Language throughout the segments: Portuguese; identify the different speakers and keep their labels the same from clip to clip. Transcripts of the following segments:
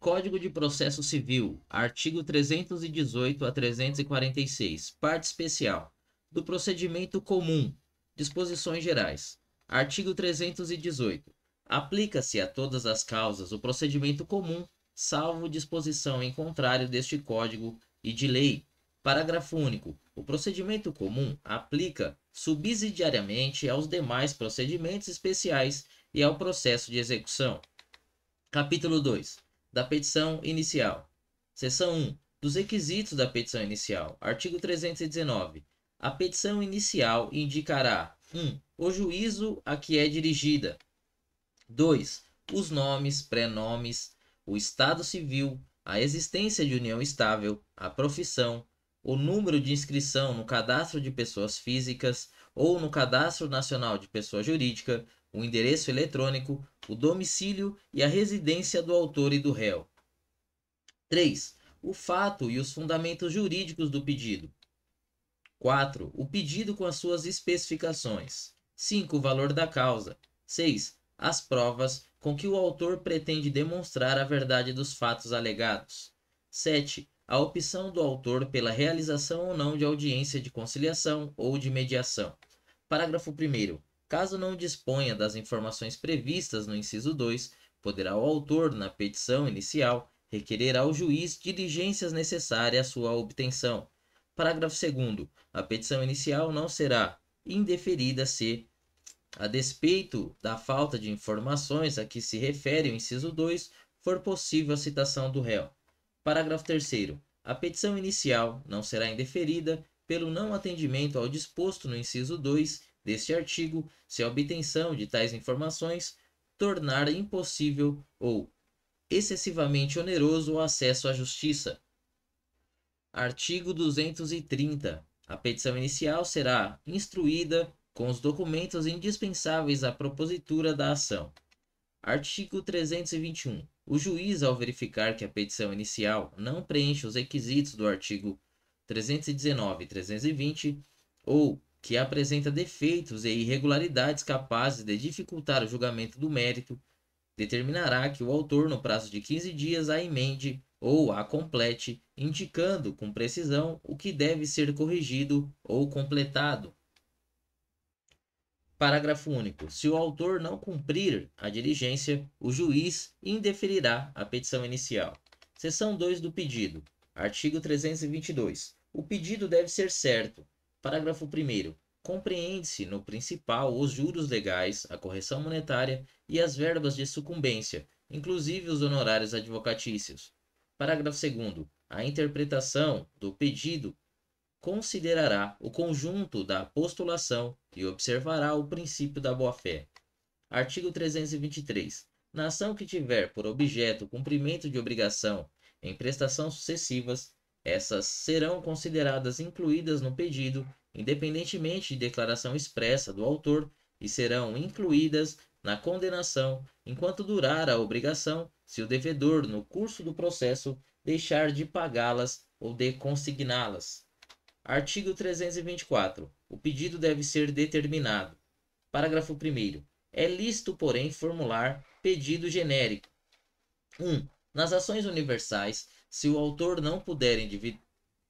Speaker 1: Código de Processo Civil, artigo 318 a 346, parte especial, do procedimento comum, disposições gerais. Artigo 318. Aplica-se a todas as causas o procedimento comum, salvo disposição em contrário deste Código e de lei. Parágrafo único. O procedimento comum aplica subsidiariamente aos demais procedimentos especiais e ao processo de execução. Capítulo 2. Da petição inicial. Seção 1. Dos requisitos da petição inicial. Artigo 319. A petição inicial indicará 1. O juízo a que é dirigida. 2. Os nomes, prenomes, o estado civil, a existência de união estável, a profissão, o número de inscrição no cadastro de pessoas físicas ou no cadastro nacional de pessoa jurídica, o endereço eletrônico, o domicílio e a residência do autor e do réu. 3. O fato e os fundamentos jurídicos do pedido. 4. O pedido com as suas especificações. 5. O valor da causa. 6. As provas com que o autor pretende demonstrar a verdade dos fatos alegados. 7. A opção do autor pela realização ou não de audiência de conciliação ou de mediação. Parágrafo 1º. Caso não disponha das informações previstas no inciso 2, poderá o autor, na petição inicial, requerer ao juiz diligências necessárias à sua obtenção. Parágrafo 2º. A petição inicial não será indeferida se, a despeito da falta de informações a que se refere o inciso 2, for possível a citação do réu. Parágrafo 3º. A petição inicial não será indeferida pelo não atendimento ao disposto no inciso 2 deste artigo, se a obtenção de tais informações tornar impossível ou excessivamente oneroso o acesso à justiça. Artigo 230. A petição inicial será instruída com os documentos indispensáveis à propositura da ação. Artigo 321. O juiz, ao verificar que a petição inicial não preenche os requisitos do artigo 319 e 320, ou que apresenta defeitos e irregularidades capazes de dificultar o julgamento do mérito, determinará que o autor, no prazo de 15 dias, a emende ou a complete, indicando com precisão o que deve ser corrigido ou completado. Parágrafo único. Se o autor não cumprir a diligência, o juiz indeferirá a petição inicial. Seção 2 do pedido. Artigo 322. O pedido deve ser certo. Parágrafo 1º. Compreende-se no principal os juros legais, a correção monetária e as verbas de sucumbência, inclusive os honorários advocatícios. Parágrafo 2º. A interpretação do pedido considerará o conjunto da postulação e observará o princípio da boa-fé. Artigo 323. Na ação que tiver por objeto o cumprimento de obrigação em prestações sucessivas, essas serão consideradas incluídas no pedido, independentemente de declaração expressa do autor, e serão incluídas na condenação enquanto durar a obrigação, se o devedor, no curso do processo, deixar de pagá-las ou de consigná-las. Artigo 324. O pedido deve ser determinado. Parágrafo 1º. É lícito, porém, formular pedido genérico. 1. Nas ações universais, se o autor não puder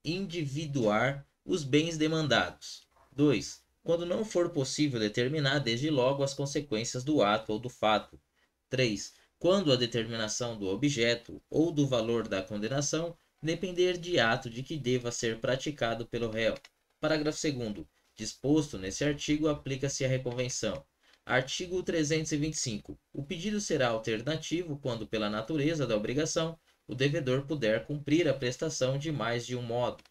Speaker 1: individuar os bens demandados. 2. Quando não for possível determinar desde logo as consequências do ato ou do fato. 3. Quando a determinação do objeto ou do valor da condenação depender de ato de que deva ser praticado pelo réu. Parágrafo 2º. Disposto nesse artigo, aplica-se a reconvenção. Artigo 325. O pedido será alternativo quando, pela natureza da obrigação, o devedor puder cumprir a prestação de mais de um modo.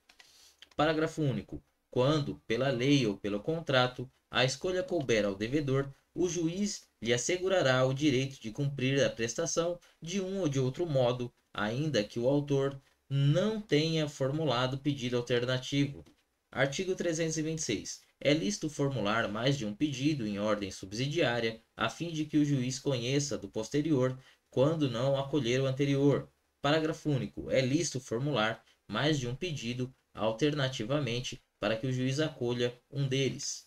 Speaker 1: Parágrafo único. Quando, pela lei ou pelo contrato, a escolha couber ao devedor, o juiz lhe assegurará o direito de cumprir a prestação de um ou de outro modo, ainda que o autor não tenha formulado pedido alternativo. Artigo 326. É lícito formular mais de um pedido em ordem subsidiária, a fim de que o juiz conheça do posterior, quando não acolher o anterior. Parágrafo único. É lícito formular mais de um pedido alternativamente, para que o juiz acolha um deles.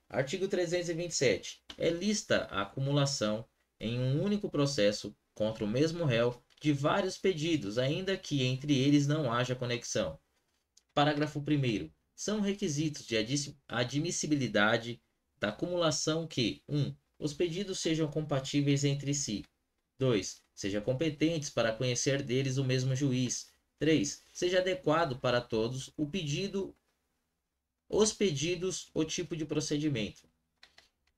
Speaker 1: Artigo 327. É lícita a acumulação, em um único processo, contra o mesmo réu, de vários pedidos, ainda que entre eles não haja conexão. Parágrafo 1º. São requisitos de admissibilidade da acumulação que 1. Os pedidos sejam compatíveis entre si. 2. Seja competentes para conhecer deles o mesmo juiz. 3. Seja adequado para todos os pedidos, o tipo de procedimento.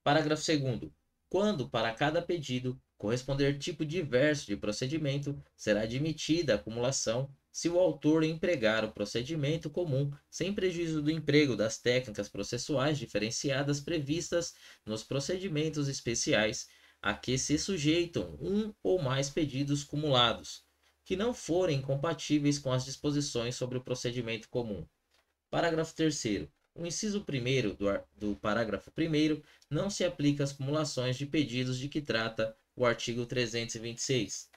Speaker 1: Parágrafo 2º. Quando para cada pedido corresponder tipo diverso de procedimento, será admitida a acumulação se o autor empregar o procedimento comum sem prejuízo do emprego das técnicas processuais diferenciadas previstas nos procedimentos especiais a que se sujeitam um ou mais pedidos cumulados, que não forem incompatíveis com as disposições sobre o procedimento comum. Parágrafo 3º. O inciso 1º do parágrafo 1º não se aplica às cumulações de pedidos de que trata o artigo 326.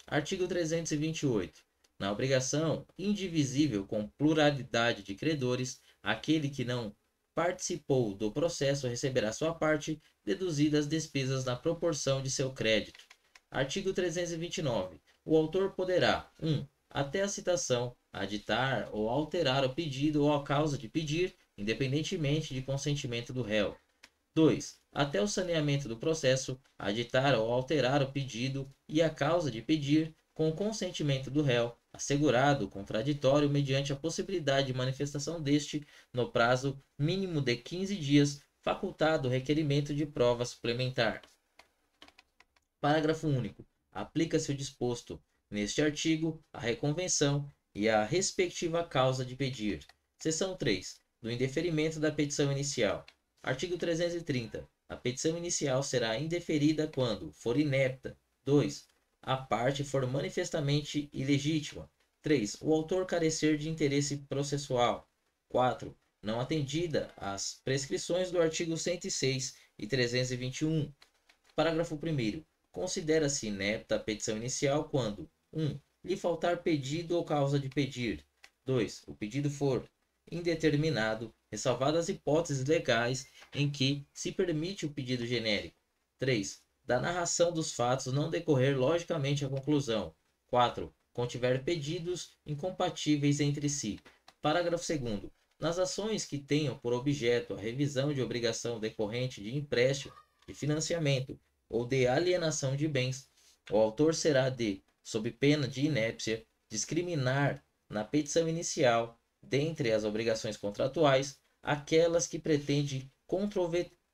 Speaker 1: Artigo 328. Na obrigação indivisível com pluralidade de credores, aquele que não participou do processo receberá sua parte, deduzidas as despesas na proporção de seu crédito. Artigo 329. O autor poderá 1. Até a citação, aditar ou alterar o pedido ou a causa de pedir, independentemente de consentimento do réu. 2. Até o saneamento do processo, aditar ou alterar o pedido e a causa de pedir, com o consentimento do réu, assegurado o contraditório mediante a possibilidade de manifestação deste, no prazo mínimo de 15 dias, facultado o requerimento de prova suplementar. Parágrafo único. Aplica-se o disposto neste artigo à reconvenção e à respectiva causa de pedir. Seção 3. Do indeferimento da petição inicial. Artigo 330. A petição inicial será indeferida quando for inepta. 2. A parte for manifestamente ilegítima. 3. O autor carecer de interesse processual. 4. Não atendida às prescrições do artigo 106 e 321. Parágrafo 1º. Considera-se inepta a petição inicial quando 1. Lhe faltar pedido ou causa de pedir. 2. O pedido for indeterminado, ressalvadas as hipóteses legais em que se permite o pedido genérico. 3. Da narração dos fatos não decorrer logicamente a conclusão. 4. Contiver pedidos incompatíveis entre si. Parágrafo 2º. Nas ações que tenham por objeto a revisão de obrigação decorrente de empréstimo, de financiamento ou de alienação de bens, o autor será de, sob pena de inépcia, discriminar na petição inicial, dentre as obrigações contratuais, aquelas que pretende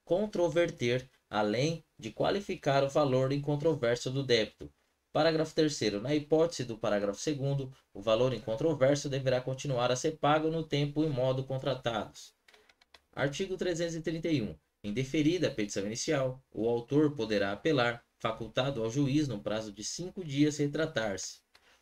Speaker 1: controverter, além de qualificar o valor incontroverso do débito. Parágrafo 3º. Na hipótese do parágrafo 2º, o valor incontroverso deverá continuar a ser pago no tempo e modo contratados. Artigo 331. Indeferida a petição inicial, o autor poderá apelar, facultado ao juiz no prazo de 5 dias retratar-se.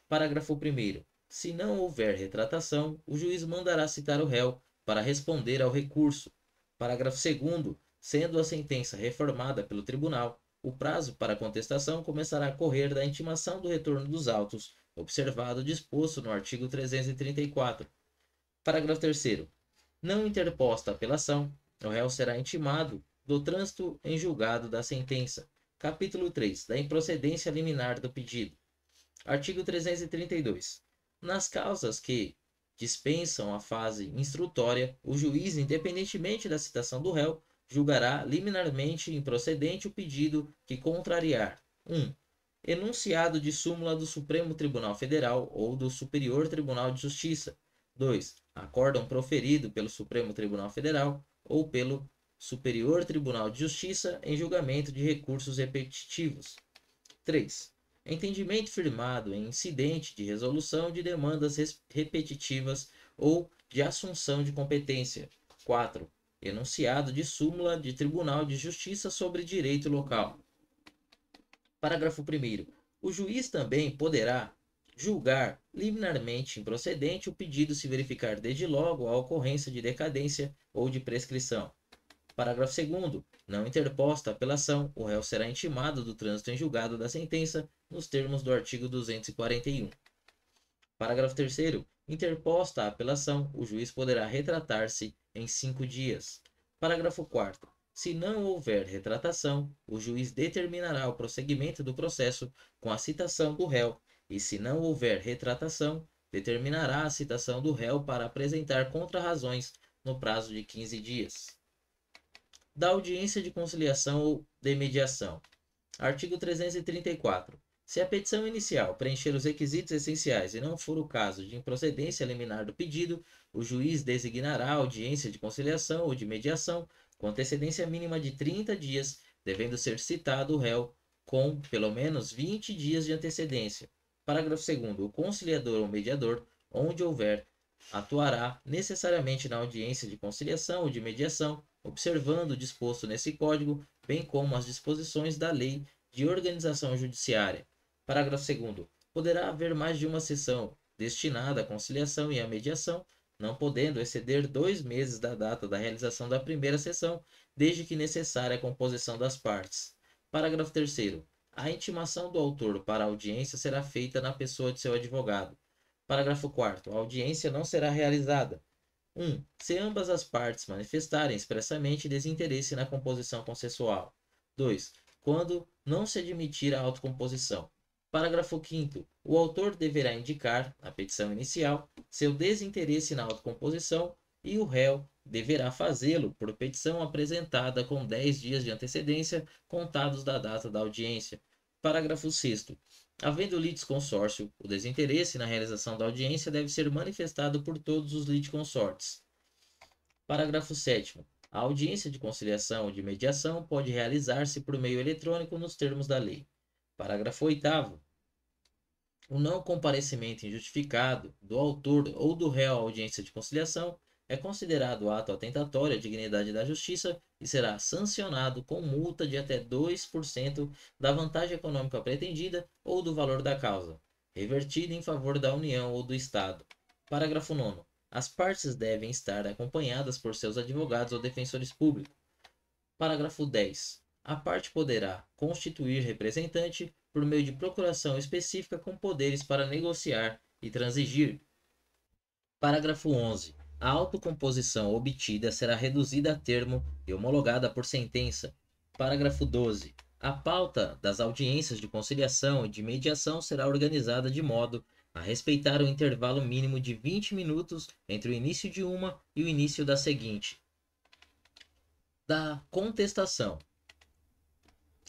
Speaker 1: Parágrafo 1º. Se não houver retratação, o juiz mandará citar o réu para responder ao recurso. Parágrafo 2º. Sendo a sentença reformada pelo tribunal, o prazo para contestação começará a correr da intimação do retorno dos autos, observado o disposto no artigo 334. Parágrafo 3º. Não interposta a apelação, o réu será intimado do trânsito em julgado da sentença. Capítulo 3. Da improcedência liminar do pedido. Artigo 332. Nas causas que dispensam a fase instrutória, o juiz, independentemente da citação do réu, julgará liminarmente improcedente o pedido que contrariar 1. Enunciado de súmula do Supremo Tribunal Federal ou do Superior Tribunal de Justiça. 2. Acórdão proferido pelo Supremo Tribunal Federal ou pelo Superior Tribunal de Justiça em julgamento de recursos repetitivos. 3. Entendimento firmado em incidente de resolução de demandas repetitivas ou de assunção de competência. 4. Enunciado de súmula de Tribunal de Justiça sobre direito local. Parágrafo 1º. O juiz também poderá julgar liminarmente improcedente o pedido se verificar desde logo a ocorrência de decadência ou de prescrição. Parágrafo 2º. Não interposta a apelação, o réu será intimado do trânsito em julgado da sentença nos termos do artigo 241. Parágrafo 3º. Interposta a apelação, o juiz poderá retratar-se em 5 dias. Parágrafo 4º. Se não houver retratação, o juiz determinará o prosseguimento do processo com a citação do réu e se não houver retratação, determinará a citação do réu para apresentar contrarrazões no prazo de 15 dias. Da audiência de conciliação ou de mediação. Artigo 334. Se a petição inicial preencher os requisitos essenciais e não for o caso de improcedência liminar do pedido, o juiz designará a audiência de conciliação ou de mediação com antecedência mínima de 30 dias, devendo ser citado o réu com pelo menos 20 dias de antecedência. Parágrafo 2º. O conciliador ou mediador, onde houver, atuará necessariamente na audiência de conciliação ou de mediação, observando o disposto nesse Código, bem como as disposições da Lei de Organização Judiciária. Parágrafo 2º. Poderá haver mais de uma sessão destinada à conciliação e à mediação, não podendo exceder 2 meses da data da realização da primeira sessão, desde que necessária a composição das partes. Parágrafo 3º. A intimação do autor para a audiência será feita na pessoa de seu advogado. Parágrafo 4º. A audiência não será realizada. 1. Se ambas as partes manifestarem expressamente desinteresse na composição consensual. 2. Quando não se admitir a autocomposição. Parágrafo 5º. O autor deverá indicar, na petição inicial, seu desinteresse na autocomposição e o réu deverá fazê-lo por petição apresentada com 10 dias de antecedência contados da data da audiência. Parágrafo 6º. Havendo litisconsórcio, o desinteresse na realização da audiência deve ser manifestado por todos os litisconsortes. Parágrafo 7º. A audiência de conciliação ou de mediação pode realizar-se por meio eletrônico nos termos da lei. Parágrafo 8º. O não comparecimento injustificado do autor ou do réu à audiência de conciliação é considerado ato atentatório à dignidade da justiça e será sancionado com multa de até 2% da vantagem econômica pretendida ou do valor da causa, revertida em favor da União ou do Estado. Parágrafo 9º. As partes devem estar acompanhadas por seus advogados ou defensores públicos. Parágrafo 10. A parte poderá constituir representante por meio de procuração específica com poderes para negociar e transigir. Parágrafo 11. A autocomposição obtida será reduzida a termo e homologada por sentença. Parágrafo 12. A pauta das audiências de conciliação e de mediação será organizada de modo a respeitar o intervalo mínimo de 20 minutos entre o início de uma e o início da seguinte. Da contestação.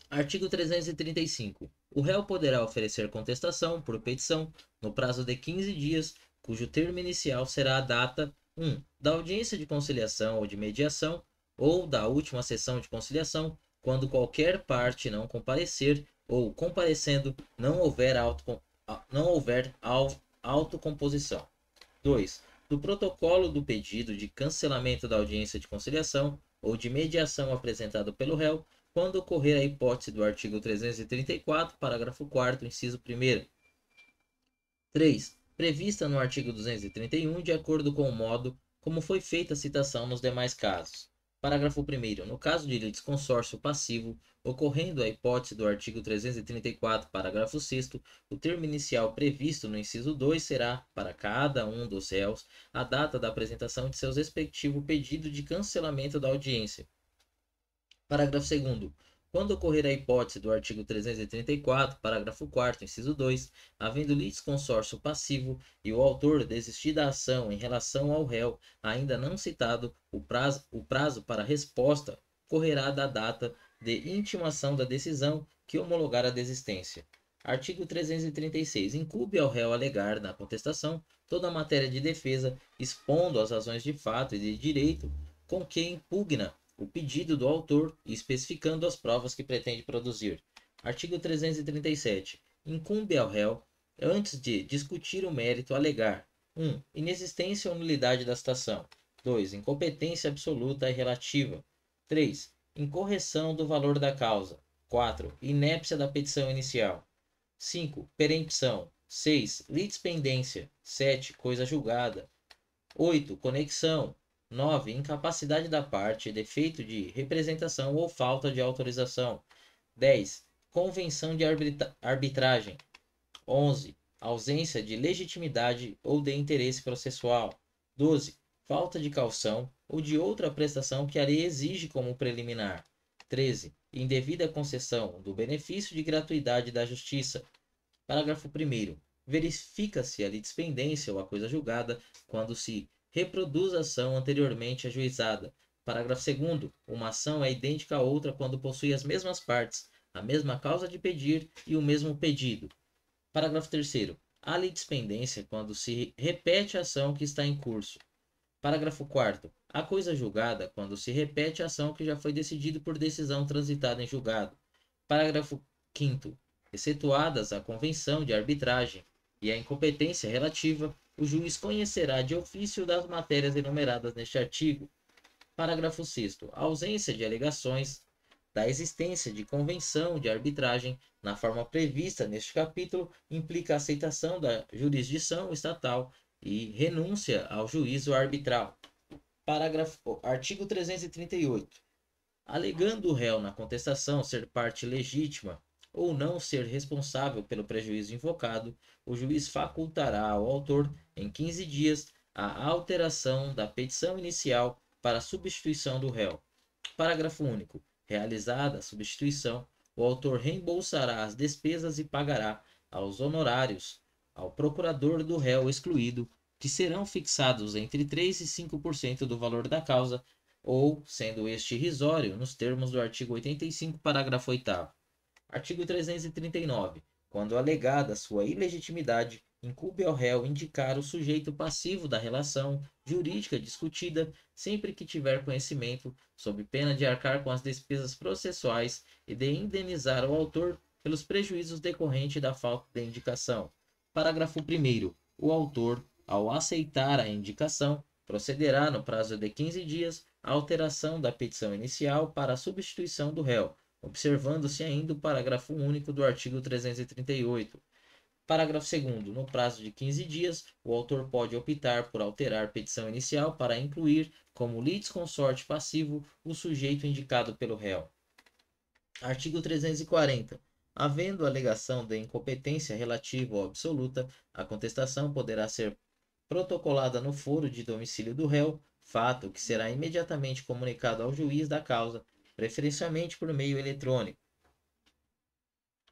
Speaker 1: Artigo 335. O réu poderá oferecer contestação por petição no prazo de 15 dias, cujo termo inicial será a data 1. Da audiência de conciliação ou de mediação, ou da última sessão de conciliação, quando qualquer parte não comparecer, ou, comparecendo, não houver autocomposição. 2. Do protocolo do pedido de cancelamento da audiência de conciliação ou de mediação apresentado pelo réu, quando ocorrer a hipótese do artigo 334, parágrafo 4º, inciso 1º. 3. Prevista no artigo 231, de acordo com o modo como foi feita a citação nos demais casos. Parágrafo 1º. No caso de litisconsórcio passivo, ocorrendo a hipótese do artigo 334, parágrafo 6º, o termo inicial previsto no inciso 2 será, para cada um dos réus, a data da apresentação de seu respectivo pedido de cancelamento da audiência. Parágrafo 2º. Quando ocorrer a hipótese do artigo 334, parágrafo 4º, inciso 2, havendo litisconsórcio passivo e o autor desistir da ação em relação ao réu ainda não citado, o prazo para resposta correrá da data de intimação da decisão que homologar a desistência. Artigo 336. Incumbe ao réu alegar na contestação toda a matéria de defesa, expondo as razões de fato e de direito com que impugna o pedido do autor e especificando as provas que pretende produzir. Artigo 337. Incumbe ao réu, antes de discutir o mérito, alegar 1. Inexistência ou nulidade da citação. 2. Incompetência absoluta e relativa. 3. Incorreção do valor da causa. 4. Inépcia da petição inicial. 5. Perempção. 6. Litispendência. 7. Coisa julgada. 8. Conexão. 9. Incapacidade da parte, defeito de representação ou falta de autorização. 10. Convenção de arbitragem. 11. Ausência de legitimidade ou de interesse processual. 12. Falta de caução ou de outra prestação que a lei exige como preliminar. 13. Indevida concessão do benefício de gratuidade da justiça. Parágrafo 1º. verifica-se a litispendência ou a coisa julgada quando se reproduz a ação anteriormente ajuizada. Parágrafo 2º. Uma ação é idêntica a outra quando possui as mesmas partes, a mesma causa de pedir e o mesmo pedido. Parágrafo 3º. Há litispendência quando se repete a ação que está em curso. Parágrafo 4º. Há coisa julgada quando se repete a ação que já foi decidida por decisão transitada em julgado. Parágrafo 5º. Excetuadas a convenção de arbitragem e a incompetência relativa, o juiz conhecerá de ofício das matérias enumeradas neste artigo. Parágrafo 6º. A ausência de alegações da existência de convenção de arbitragem na forma prevista neste capítulo implica a aceitação da jurisdição estatal e renúncia ao juízo arbitral. Artigo 338. Alegando o réu na contestação ser parte legítima ou não ser responsável pelo prejuízo invocado, o juiz facultará ao autor, em 15 dias, a alteração da petição inicial para a substituição do réu. Parágrafo único. Realizada a substituição, o autor reembolsará as despesas e pagará aos honorários ao procurador do réu excluído, que serão fixados entre 3% e 5% do valor da causa, ou, sendo este irrisório, nos termos do artigo 85, parágrafo 8º. Artigo 339. Quando alegada sua ilegitimidade, incumbe ao réu indicar o sujeito passivo da relação jurídica discutida, sempre que tiver conhecimento, sob pena de arcar com as despesas processuais e de indenizar o autor pelos prejuízos decorrentes da falta de indicação. Parágrafo 1º. O autor, ao aceitar a indicação, procederá no prazo de 15 dias à alteração da petição inicial para a substituição do réu, observando-se ainda o parágrafo único do artigo 338. Parágrafo 2º. No prazo de 15 dias, o autor pode optar por alterar petição inicial para incluir como litisconsorte passivo o sujeito indicado pelo réu. Artigo 340. Havendo alegação de incompetência relativa ou absoluta, a contestação poderá ser protocolada no foro de domicílio do réu, fato que será imediatamente comunicado ao juiz da causa, preferencialmente por meio eletrônico.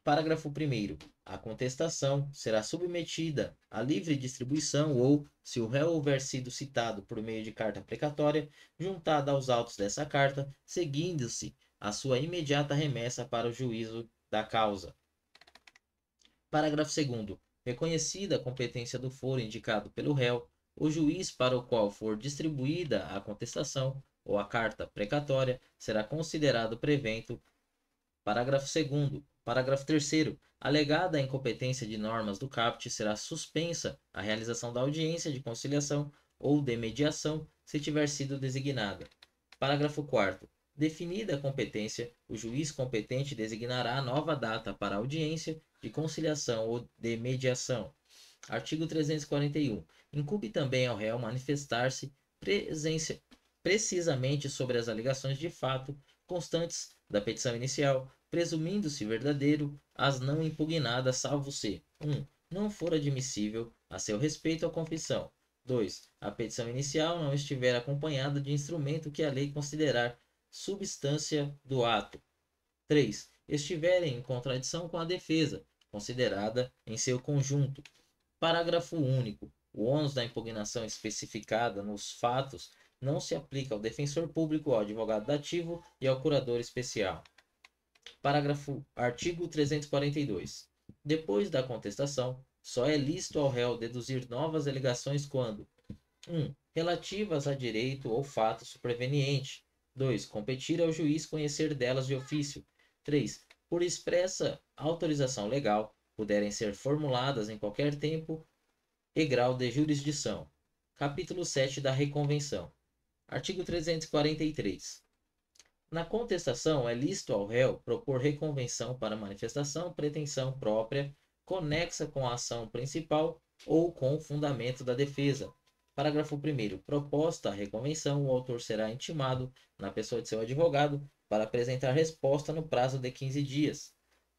Speaker 1: Parágrafo 1º. A contestação será submetida à livre distribuição ou, se o réu houver sido citado por meio de carta precatória, juntada aos autos dessa carta, seguindo-se a sua imediata remessa para o juízo da causa. Parágrafo 2º. Reconhecida a competência do foro indicado pelo réu, o juiz para o qual for distribuída a contestação ou a carta precatória será considerado prevento. Parágrafo 2º. Parágrafo 3º. Alegada a incompetência de normas do caput, será suspensa a realização da audiência de conciliação ou de mediação, se tiver sido designada. Parágrafo 4º. Definida a competência, o juiz competente designará nova data para a audiência de conciliação ou de mediação. Artigo 341. Incumbe também ao réu manifestar-se precisamente sobre as alegações de fato constantes da petição inicial, presumindo-se verdadeiro as não impugnadas, salvo se 1. Não for admissível a seu respeito a confissão. 2. A petição inicial não estiver acompanhada de instrumento que a lei considerar substância do ato. 3. Estiverem em contradição com a defesa, considerada em seu conjunto. Parágrafo único. O ônus da impugnação especificada nos fatos não se aplica ao defensor público, ao advogado dativo e ao curador especial. Artigo 342. Depois da contestação, só é lícito ao réu deduzir novas alegações quando 1. Relativas a direito ou fato superveniente. 2. Competir ao juiz conhecer delas de ofício. 3. Por expressa autorização legal, puderem ser formuladas em qualquer tempo e grau de jurisdição. Capítulo 7 da Reconvenção. Artigo 343. Na contestação, é lícito ao réu propor reconvenção para manifestação pretensão própria, conexa com a ação principal ou com o fundamento da defesa. Parágrafo 1º. Proposta a reconvenção, o autor será intimado, na pessoa de seu advogado, para apresentar resposta no prazo de 15 dias.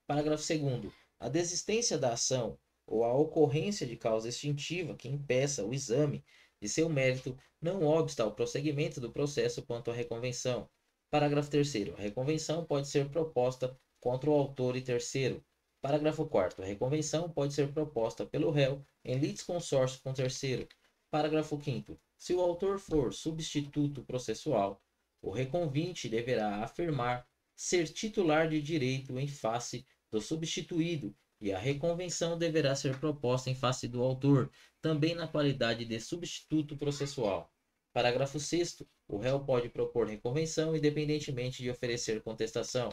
Speaker 1: Parágrafo 2º. A desistência da ação ou a ocorrência de causa extintiva que impeça o exame de seu mérito não obsta ao prosseguimento do processo quanto à reconvenção. Parágrafo 3º. A reconvenção pode ser proposta contra o autor e terceiro. Parágrafo 4º. A reconvenção pode ser proposta pelo réu em litisconsórcio com terceiro. Parágrafo 5º. Se o autor for substituto processual, o reconvinte deverá afirmar ser titular de direito em face do substituído e a reconvenção deverá ser proposta em face do autor, também na qualidade de substituto processual. Parágrafo 6º. O réu pode propor reconvenção independentemente de oferecer contestação.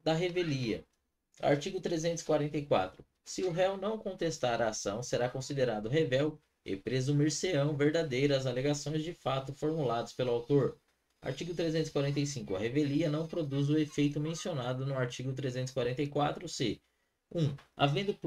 Speaker 1: Da revelia. Artigo 344. Se o réu não contestar a ação, será considerado revel e presumir-se-ão verdadeiras as alegações de fato formuladas pelo autor. Artigo 345. A revelia não produz o efeito mencionado no artigo 344 se 1. Havendo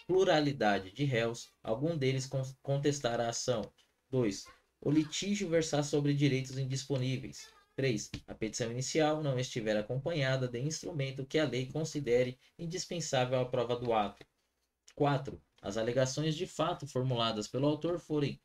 Speaker 1: pluralidade de réus, algum deles contestar a ação. 2. O litígio versar sobre direitos indisponíveis. 3. A petição inicial não estiver acompanhada de instrumento que a lei considere indispensável à prova do ato. 4. As alegações de fato formuladas pelo autor forem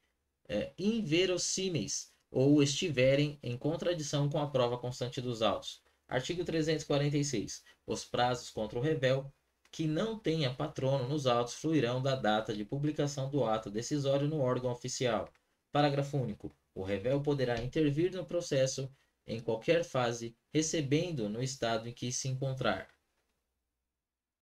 Speaker 1: inverossímeis ou estiverem em contradição com a prova constante dos autos. Artigo 346. Os prazos contra o revel que não tenha patrono nos autos fluirão da data de publicação do ato decisório no órgão oficial. Parágrafo único. O revel poderá intervir no processo em qualquer fase, recebendo no estado em que se encontrar.